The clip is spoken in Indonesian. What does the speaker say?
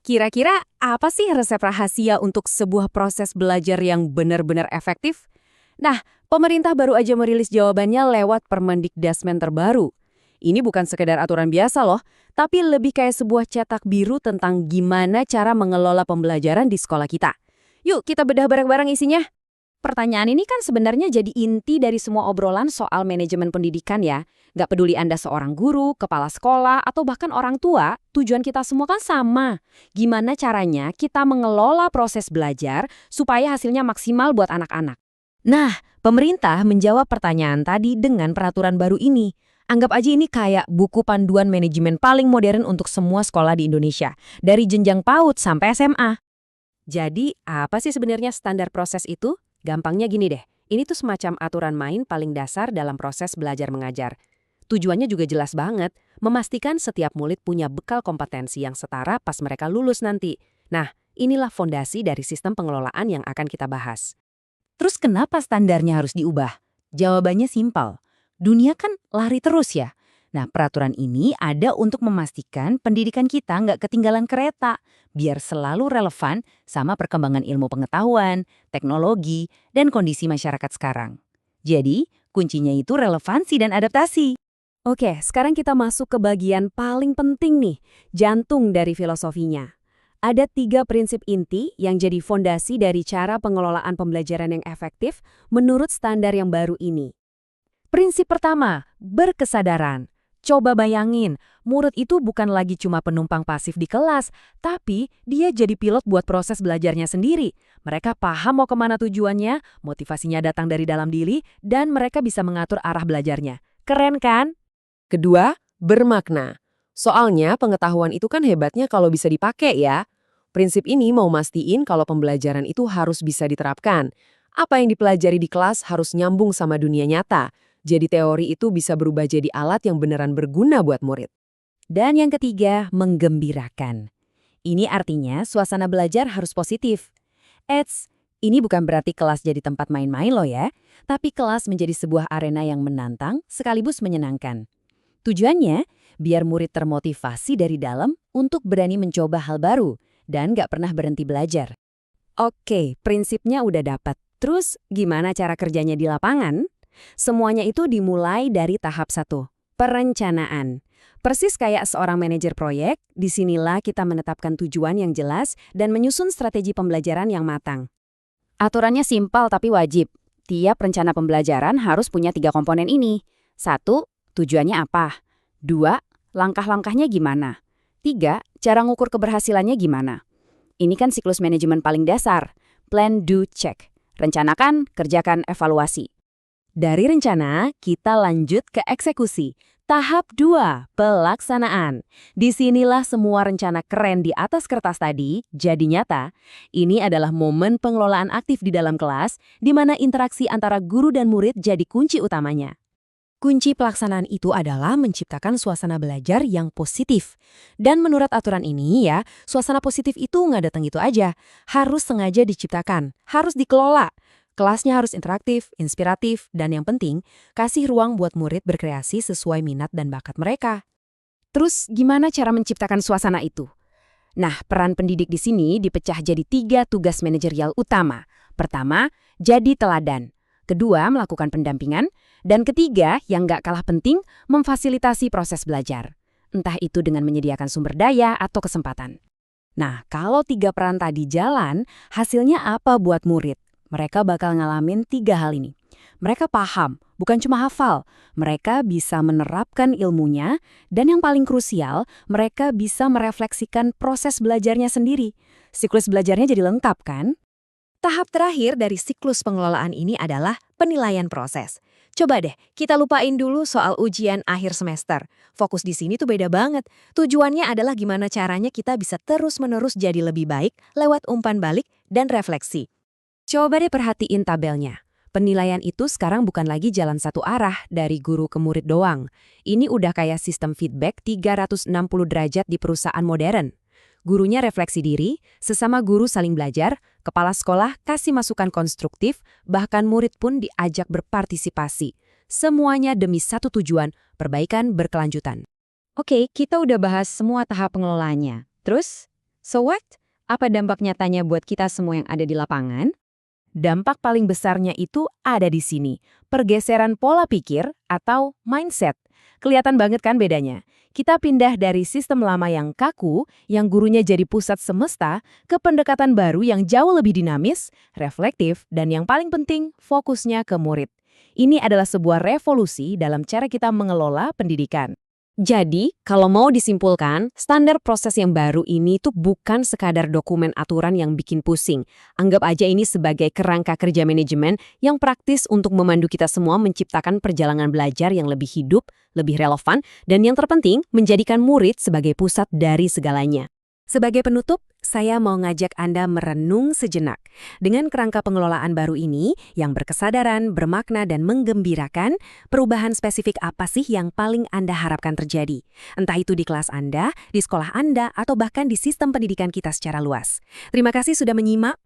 Kira-kira apa sih resep rahasia untuk sebuah proses belajar yang benar-benar efektif? Nah, pemerintah baru aja merilis jawabannya lewat Permendikdasmen terbaru. Ini bukan sekedar aturan biasa loh, tapi lebih kayak sebuah cetak biru tentang gimana cara mengelola pembelajaran di sekolah kita. Yuk kita bedah bareng-bareng isinya. Pertanyaan ini kan sebenarnya jadi inti dari semua obrolan soal manajemen pendidikan ya. Nggak peduli Anda seorang guru, kepala sekolah, atau bahkan orang tua, tujuan kita semua kan sama. Gimana caranya kita mengelola proses belajar supaya hasilnya maksimal buat anak-anak? Nah, pemerintah menjawab pertanyaan tadi dengan peraturan baru ini. Anggap aja ini kayak buku panduan manajemen paling modern untuk semua sekolah di Indonesia, dari jenjang PAUD sampai SMA. Jadi, apa sih sebenarnya standar proses itu? Gampangnya gini deh, ini tuh semacam aturan main paling dasar dalam proses belajar mengajar. Tujuannya juga jelas banget, memastikan setiap murid punya bekal kompetensi yang setara pas mereka lulus nanti. Nah, inilah fondasi dari sistem pengelolaan yang akan kita bahas. Terus kenapa standarnya harus diubah? Jawabannya simpel. Dunia kan lari terus ya. Nah, peraturan ini ada untuk memastikan pendidikan kita nggak ketinggalan kereta, biar selalu relevan sama perkembangan ilmu pengetahuan, teknologi, dan kondisi masyarakat sekarang. Jadi, kuncinya itu relevansi dan adaptasi. Oke, sekarang kita masuk ke bagian paling penting nih, jantung dari filosofinya. Ada 3 prinsip inti yang jadi fondasi dari cara pengelolaan pembelajaran yang efektif menurut standar yang baru ini. Prinsip pertama, berkesadaran. Coba bayangin, murid itu bukan lagi cuma penumpang pasif di kelas, tapi dia jadi pilot buat proses belajarnya sendiri. Mereka paham mau kemana tujuannya, motivasinya datang dari dalam diri, dan mereka bisa mengatur arah belajarnya. Keren kan? Kedua, bermakna. Soalnya pengetahuan itu kan hebatnya kalau bisa dipakai ya. Prinsip ini mau mastiin kalau pembelajaran itu harus bisa diterapkan. Apa yang dipelajari di kelas harus nyambung sama dunia nyata. Jadi teori itu bisa berubah jadi alat yang beneran berguna buat murid. Dan yang ketiga, menggembirakan. Ini artinya suasana belajar harus positif. Ini bukan berarti kelas jadi tempat main-main loh ya, tapi kelas menjadi sebuah arena yang menantang sekaligus menyenangkan. Tujuannya, biar murid termotivasi dari dalam untuk berani mencoba hal baru dan nggak pernah berhenti belajar. Oke, prinsipnya udah dapat. Terus gimana cara kerjanya di lapangan? Semuanya itu dimulai dari tahap 1, perencanaan. Persis kayak seorang manajer proyek, disinilah kita menetapkan tujuan yang jelas dan menyusun strategi pembelajaran yang matang. Aturannya simpel tapi wajib. Tiap rencana pembelajaran harus punya 3 komponen ini. 1, tujuannya apa? 2, langkah-langkahnya gimana? 3, cara ngukur keberhasilannya gimana? Ini kan siklus manajemen paling dasar. Plan, do, check. Rencanakan, kerjakan, evaluasi. Dari rencana, kita lanjut ke eksekusi. Tahap 2, pelaksanaan. Disinilah semua rencana keren di atas kertas tadi jadi nyata. Ini adalah momen pengelolaan aktif di dalam kelas, di mana interaksi antara guru dan murid jadi kunci utamanya. Kunci pelaksanaan itu adalah menciptakan suasana belajar yang positif. Dan menurut aturan ini ya, suasana positif itu nggak datang gitu aja. Harus sengaja diciptakan, harus dikelola. Kelasnya harus interaktif, inspiratif, dan yang penting, kasih ruang buat murid berkreasi sesuai minat dan bakat mereka. Terus gimana cara menciptakan suasana itu? Nah, peran pendidik di sini dipecah jadi 3 tugas manajerial utama. Pertama, jadi teladan. Kedua, melakukan pendampingan. Dan ketiga, yang nggak kalah penting, memfasilitasi proses belajar. Entah itu dengan menyediakan sumber daya atau kesempatan. Nah, kalau 3 peran tadi jalan, hasilnya apa buat murid? Mereka bakal ngalamin 3 hal ini. Mereka paham, bukan cuma hafal. Mereka bisa menerapkan ilmunya, dan yang paling krusial, mereka bisa merefleksikan proses belajarnya sendiri. Siklus belajarnya jadi lengkap, kan? Tahap terakhir dari siklus pengelolaan ini adalah penilaian proses. Coba deh, kita lupain dulu soal ujian akhir semester. Fokus di sini tuh beda banget. Tujuannya adalah gimana caranya kita bisa terus-menerus jadi lebih baik lewat umpan balik dan refleksi. Coba deh perhatiin tabelnya. Penilaian itu sekarang bukan lagi jalan satu arah dari guru ke murid doang. Ini udah kayak sistem feedback 360 derajat di perusahaan modern. Gurunya refleksi diri, sesama guru saling belajar, kepala sekolah kasih masukan konstruktif, bahkan murid pun diajak berpartisipasi. Semuanya demi satu tujuan, perbaikan berkelanjutan. Oke, kita udah bahas semua tahap pengelolaannya. Terus, So what? Apa dampak nyatanya buat kita semua yang ada di lapangan? Dampak paling besarnya itu ada di sini, pergeseran pola pikir atau mindset. Kelihatan banget kan bedanya? Kita pindah dari sistem lama yang kaku, yang gurunya jadi pusat semesta, ke pendekatan baru yang jauh lebih dinamis, reflektif, dan yang paling penting, fokusnya ke murid. Ini adalah sebuah revolusi dalam cara kita mengelola pendidikan. Jadi, kalau mau disimpulkan, standar proses yang baru ini tuh bukan sekadar dokumen aturan yang bikin pusing. Anggap aja ini sebagai kerangka kerja manajemen yang praktis untuk memandu kita semua menciptakan perjalanan belajar yang lebih hidup, lebih relevan, dan yang terpenting, menjadikan murid sebagai pusat dari segalanya. Sebagai penutup, saya mau ngajak Anda merenung sejenak. Dengan kerangka pengelolaan baru ini, yang berkesadaran, bermakna, dan menggembirakan, perubahan spesifik apa sih yang paling Anda harapkan terjadi? Entah itu di kelas Anda, di sekolah Anda, atau bahkan di sistem pendidikan kita secara luas. Terima kasih sudah menyimak.